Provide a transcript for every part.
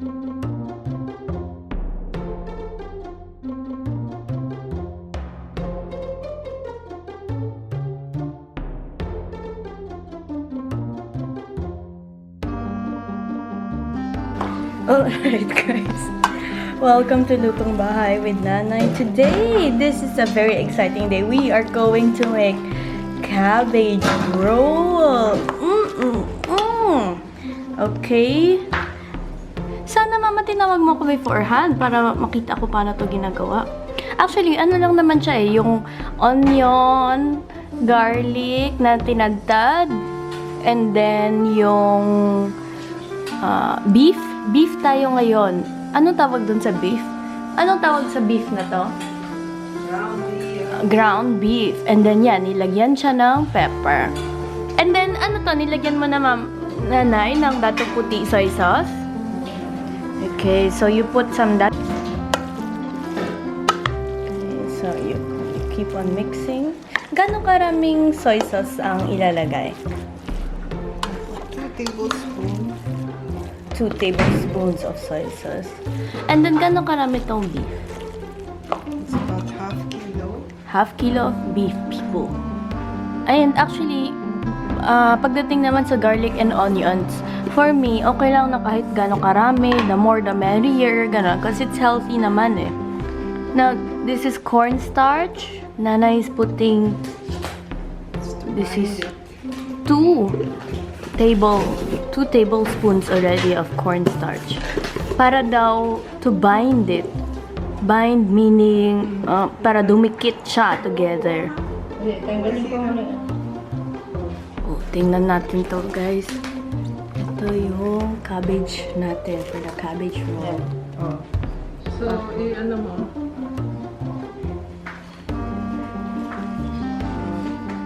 Alright guys, welcome to Lutong Bahay with Nanay. Today, this is a very exciting day. We are going to make cabbage roll. Okay. Sana mama tinawag mo ko beforehand para makita ko paano to ginagawa. Actually, ano lang naman siya eh, yung onion, garlic na tinadtad, and then yung beef. Beef tayo ngayon. Anong tawag dun sa beef? Anong tawag sa beef na to? Ground beef. And then yan, nilagyan siya ng pepper. And then, ano to? Nilagyan mo na Nanay ng dato puti soy sauce. Okay, so you put some that. Okay, so you keep on mixing. Gano'ng karaming soy sauce ang ilalagay? 2 tablespoons. 2 tablespoons of soy sauce. And then, gano'ng karami tong beef? It's about half kilo. Half kilo of beef, people. And actually, pagdating naman sa garlic and onions, for me, okay lang na kahit gano'ng karami, the more the merrier, gano'n. Kasi it's healthy naman eh. Now, this is cornstarch. Nanay is putting, this is 2 tablespoons already of cornstarch. Para daw to bind it. Bind meaning para dumikit siya together. Oh, tingnan natin to guys. Ito yung cabbage natin for the cabbage roll. Oh. So, ano mo?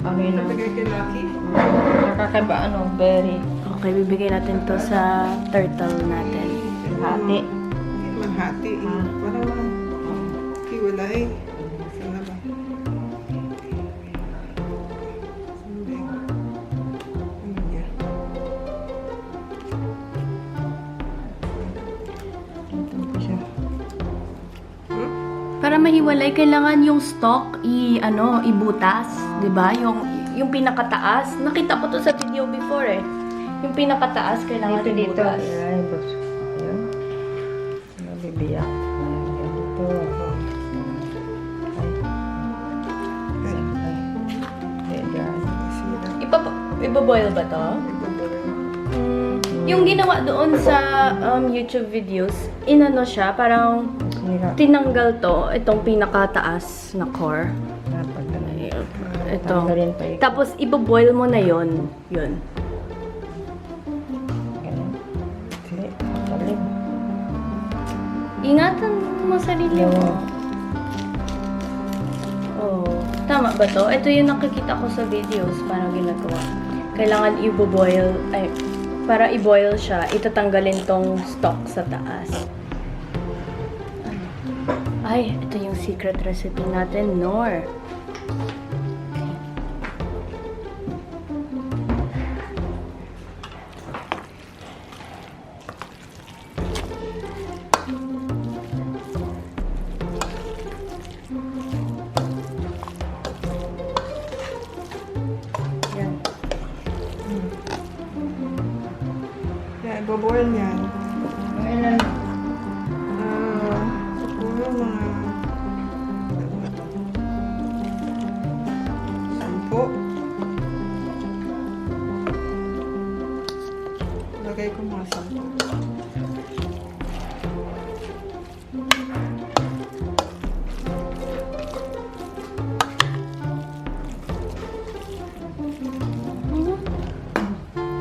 Okay na. Nabigay kay Lucky? Nakakaba berry. Okay, bibigay natin to sa turtle natin. Hati. Manghati. Parang hiwalay. Sana ba? Para mahiwalay, kailangan yung stalk ibutas, 'di ba? Yung pinakataas. Nakita ko to sa video before eh. Yung pinakataas kailangan ibutas. Ayan. Nabibiyak. Ganito. Iba-boil ba to? Yung ginawa doon sa YouTube videos, inano siya, parang tinanggal to, itong pinakataas na core. Ito. Tapos, ibo-boil mo na yun. Yun. Ingatan mo sarili mo. Oh. Tama ba to? Ito yung nakikita ko sa videos, parang ginagawa. Kailangan ibo-boil, para i-boil siya, itatanggalin tong stalk sa taas. Ay, ito yung secret recipe natin, Nor. Yan. Yeah, ibaboil yan. Ilan? Siguro mga 10. Lagay ko mga 10.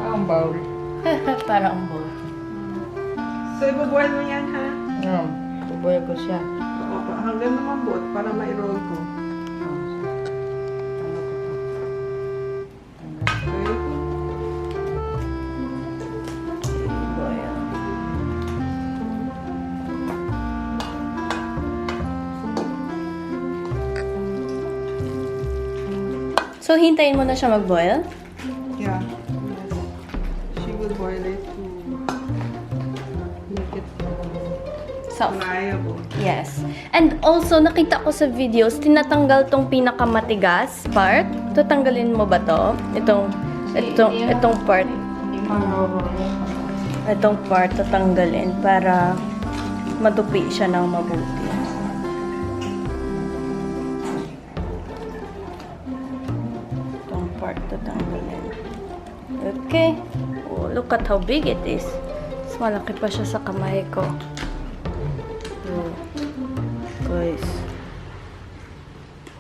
Ang bowl. Parang bowl. So, ibaboil mo yan, ha? Bubuhay ko siya. Hanggang lumambot para ma-roll ko. Okay. Boil. So, hintayin mo na siya mag-boil? Yeah. Yes. She will boil it to make it Soft. Pliable. Yes. And also, nakita ko sa videos, tinatanggal tong pinakamatigas part. Tatanggalin mo ba to? Itong part. Hindi maroro yan. Itong part, tatanggalin para madupi siya ng mabuti. Itong part, tatanggalin. Okay. Oh, look at how big it is. Mas malaki pa siya sa kamay ko. Oh, guys.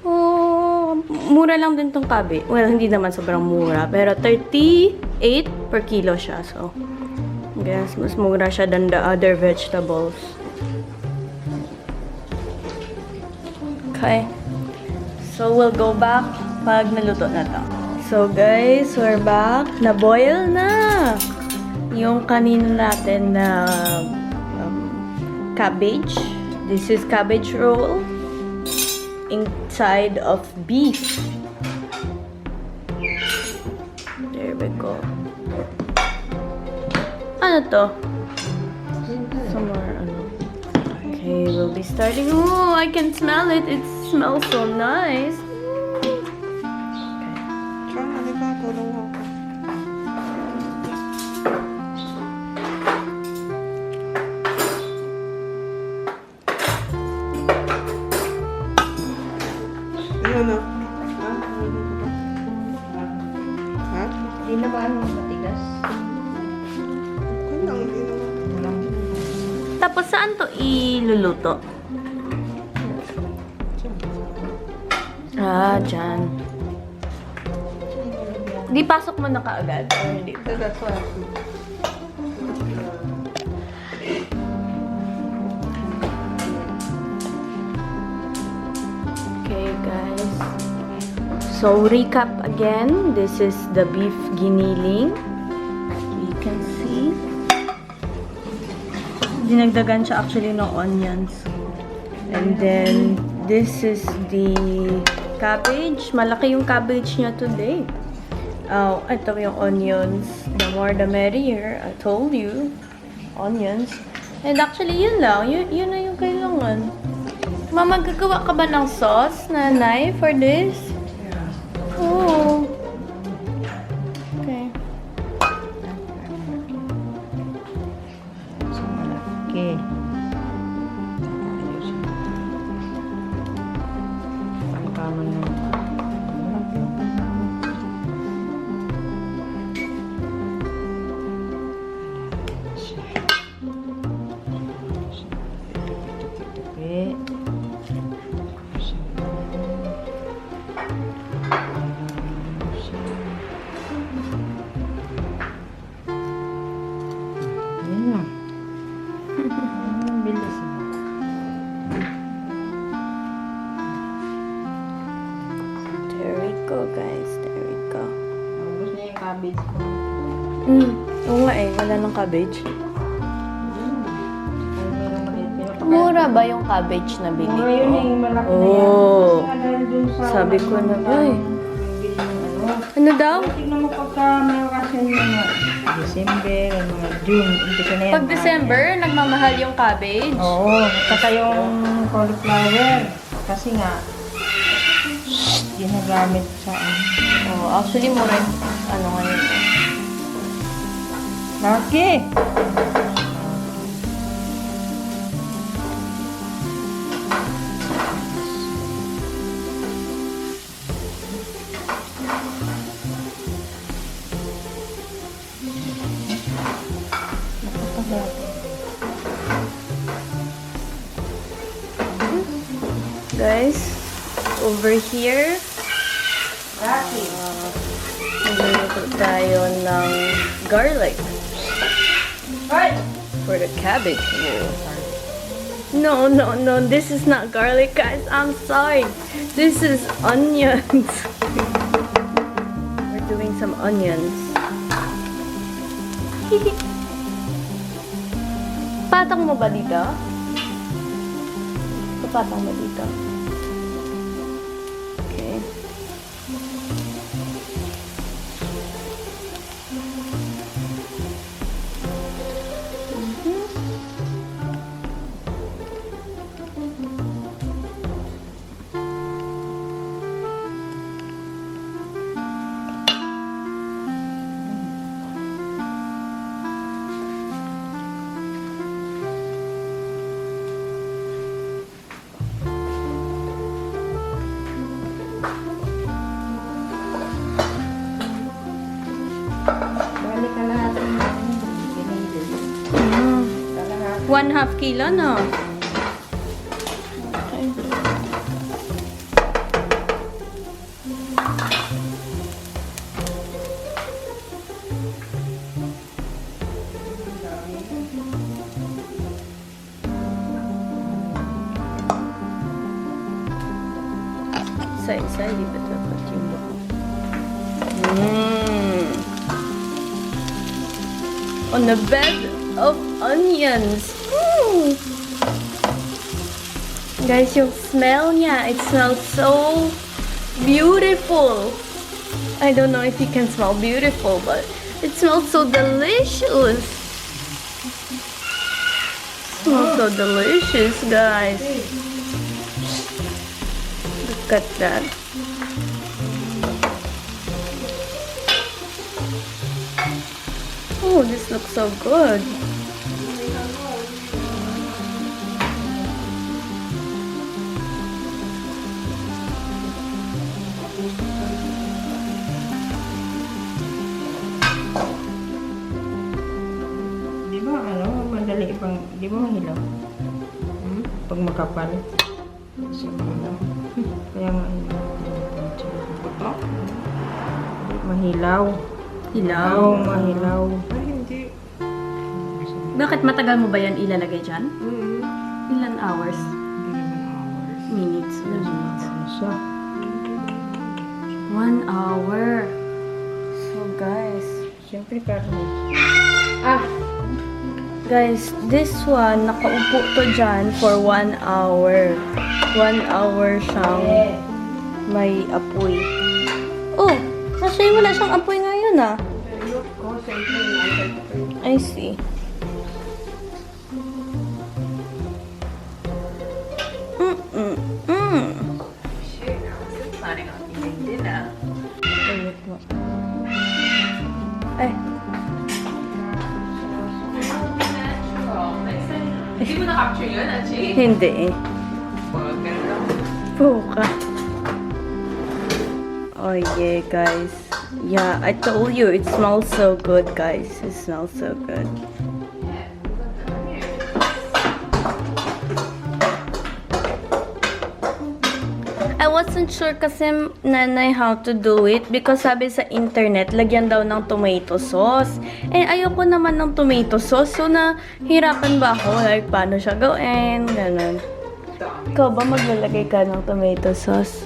Oh, mura lang din tong cabbage. Well, hindi naman sobrang mura. Pero 38 per kilo siya. So, I guess mas mura siya than the other vegetables. Okay. So, we'll go back pag naluto na to. So, guys, we're back. Na-boil na yung kanina natin na cabbage. This is cabbage roll inside of beef. There we go. Ano to? Somewhere, ano. Okay, we'll be starting. Oh, I can smell it. It smells so nice. Siya nga, di ba? Tulong ako. Ano? Ha? Ha? Hindi na ba ano matigas? Okay lang, hindi naman. Walang Tapos, saan to iluluto? Ah, dyan. Di pasok mo na kaagad? Or hindi? That's why. Okay, guys. So, recap again. This is the beef giniling. You can see. Dinagdagan siya actually ng onions. And then, this is the cabbage. Malaki yung cabbage niya today. Oh, ito yung onions. The more the merrier. I told you. Onions. And actually, yun lang. Yun na yung kailangan. Mama, gagawa ka ba ng sauce, Nanay, for this? Oh. Okay. so malaki. Pangkaman na. Bilis. There we go, guys. There we go. Gusto niya yung cabbage ko. Oo nga eh. Wala ng cabbage. Ay, meron maliit. Mura ba yung cabbage na bili Mura yun ko? eh, malaki na yan. Oh. Kasi nga dahil dun sa Sabi ko na ba eh. bili ng ano. Ano daw? Tignan mo pagka may okasyon ng mga December, mga June, umpisa na yan. Pag December, nagmamahal yung cabbage. Oo, saka yung cauliflower. Kasi nga, ginagamit sa Oh, actually, mura yung ano ngayon. Laki! Guys, over here, Laki! magluluto tayo ng garlic Hoy! for the cabbage. No, no, no. This is not garlic, guys. I'm sorry. This is onions. We're doing some onions. Patang mo ba dito? Patang mo dito. Okay. 1/2 kilo, no? Okay. Isa-isa, di ba dapat yung buko? On a bed of onions. Guys, yung smell niya, it smells so beautiful. I don't know if you can smell beautiful, but it smells so delicious. It smells so delicious, guys. Look at that. Oh, this looks so good. Di ba, madali pang, di ba mahilaw? Pag makapal. Kasi mahilaw. Kaya nga, mahilaw. Hilaw. Mahilaw. Ay, hindi. Bakit matagal mo ba yan ilalagay dyan? Ilan hours? Hindi naman hours. Minutes. Ilan minutes? Ano siya? 1 hour. So, guys. Siyempre karne. Guys, this one, nakaupo to dyan for 1 hour. 1 hour siyang may apoy. Oh, kasi wala siyang apoy ngayon, ah. I see. Ayot mo. Ay. Hindi mo na-capture yun, Achi? Hindi eh. Puka. Oh yeah, guys. Yeah, I told you, it smells so good, guys. It smells so good. I wasn't sure kasi, Nanay, how to do it because sabi sa internet, lagyan daw ng tomato sauce. And ayoko naman ng tomato sauce, so nahirapan ba ako? Like, paano siya gawin? Ganon. Ikaw ba maglalagay ka ng tomato sauce?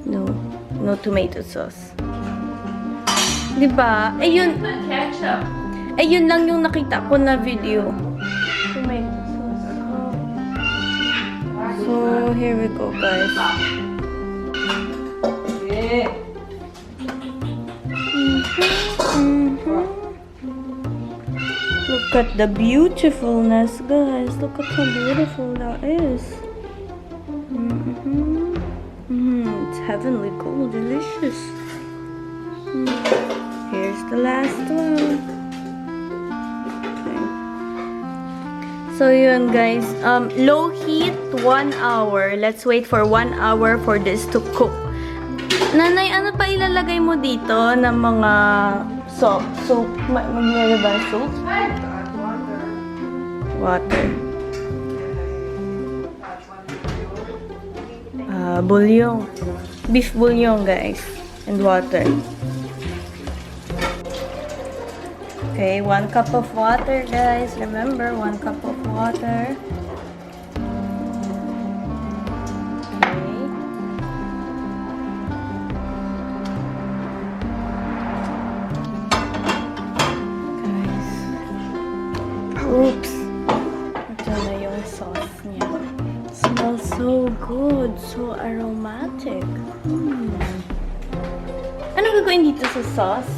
No. No tomato sauce. Diba? Ayun. Ketchup. Ayun lang yung nakita ko na video. Tomato sauce. So, here we go, guys. Look at the beautifulness, guys. Look at how beautiful that is. It's heavenly cool, delicious. Here's the last one. Okay. So yun, guys. Low heat, 1 hour. Let's wait for 1 hour for this to cook. Nanay, ano pa ilalagay mo dito ng mga soup? Maglagay ba ng soup? Water. Bouillon. Beef bouillon, guys. And water. Okay, 1 cup of water, guys. Remember, 1 cup of water. Okay. Guys. Oops. Ito na yung sauce niya. Smells so good. So aromatic. Ano gagawin dito sa sauce?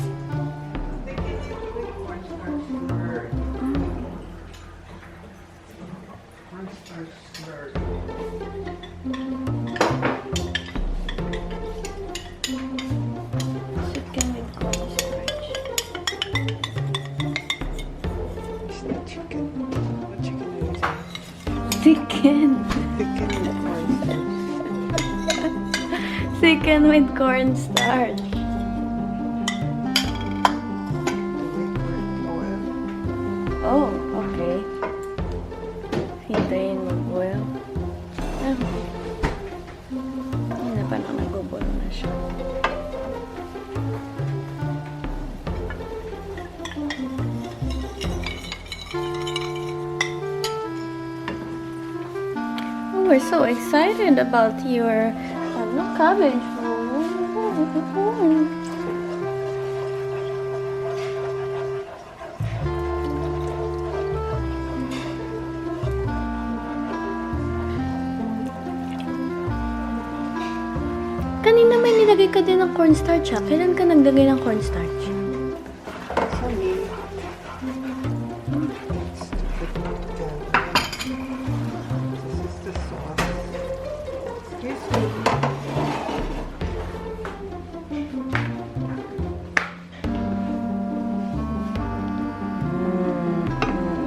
Chicken with cornstarch. It's not chicken. What chicken is it? Chicken. Chicken with cornstarch. Chicken with cornstarch. Oh, okay. hintayin mag-boil. Hindi na pa nag-boil na siya. Oh, we're so excited about your cabbage roll. Kanina may nilagay ka din ng cornstarch, ha? Kailan ka naglagay ng cornstarch? Sorry. This is the sauce. Excuse me.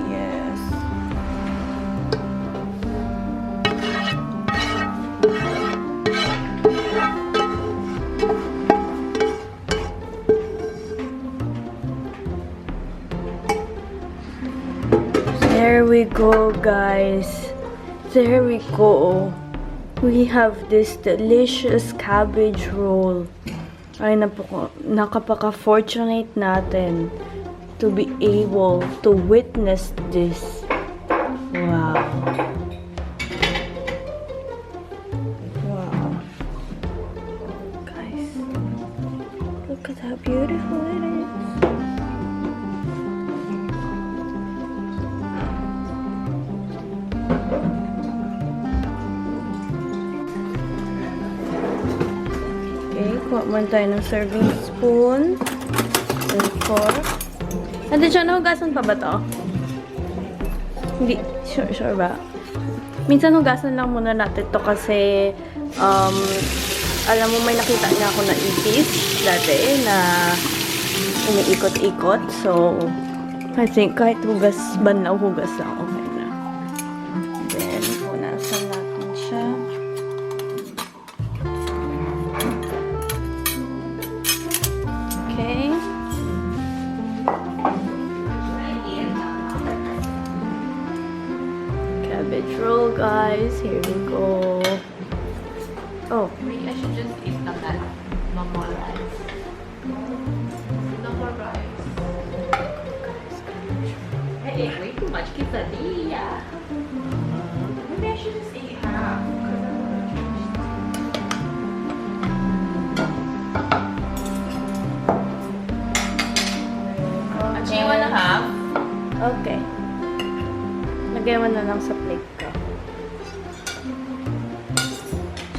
Yes. There we go, guys. There we go. We have this delicious cabbage roll. Ay, nakapaka-fortunate natin to be able to witness this. Wow. Wow. Guys, look at how beautiful it is. Okay, kuha mo tayo ng serving spoon and fork. Ate, siya, nahugasan pa ba to? Hindi, sure ba? Minsan hugasan lang muna natin to kasi alam mo, may nakita niya ako na ipis dati na umiikot-ikot. So, I think kahit hugas, banlaw hugas lang, okay na. Then, punasan natin siya. Okay. Cabbage roll, guys. Here we go. Oh. Maybe I should just eat that. No more rice. No more rice. I ate way too much quesadilla. Maybe I should just eat half. Actually, you wanna half? Okay. Lagay mo na lang sa plate ko.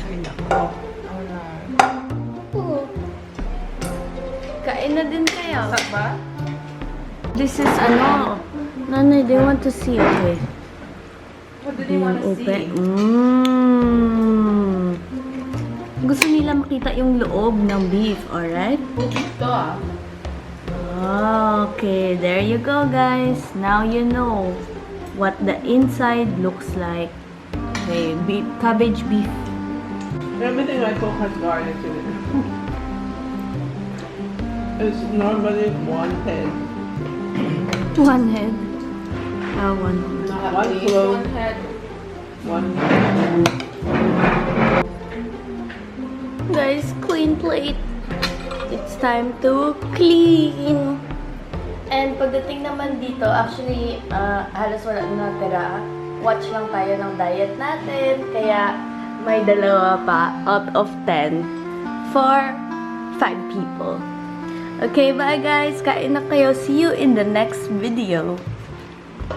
Ay, nako. Oo. Kain na din kayo. Sak ba? This is Nanay, they want to see, okay? What do they wanna Open. see? Gusto nila makita yung loob ng beef, alright? Ito ah. Okay, there you go, guys. Now you know what the inside looks like. Okay, beef, cabbage beef. Everything I cook has garlic in it. It's normally one head. One head. One. One clove, One head. one Guys, clean plate. It's time to clean. And pagdating naman dito, actually, halos wala na natira. Watch lang tayo ng diet natin. Kaya, may dalawa pa out of 10 for 5 people. Okay, bye guys. Kain na kayo. See you in the next video.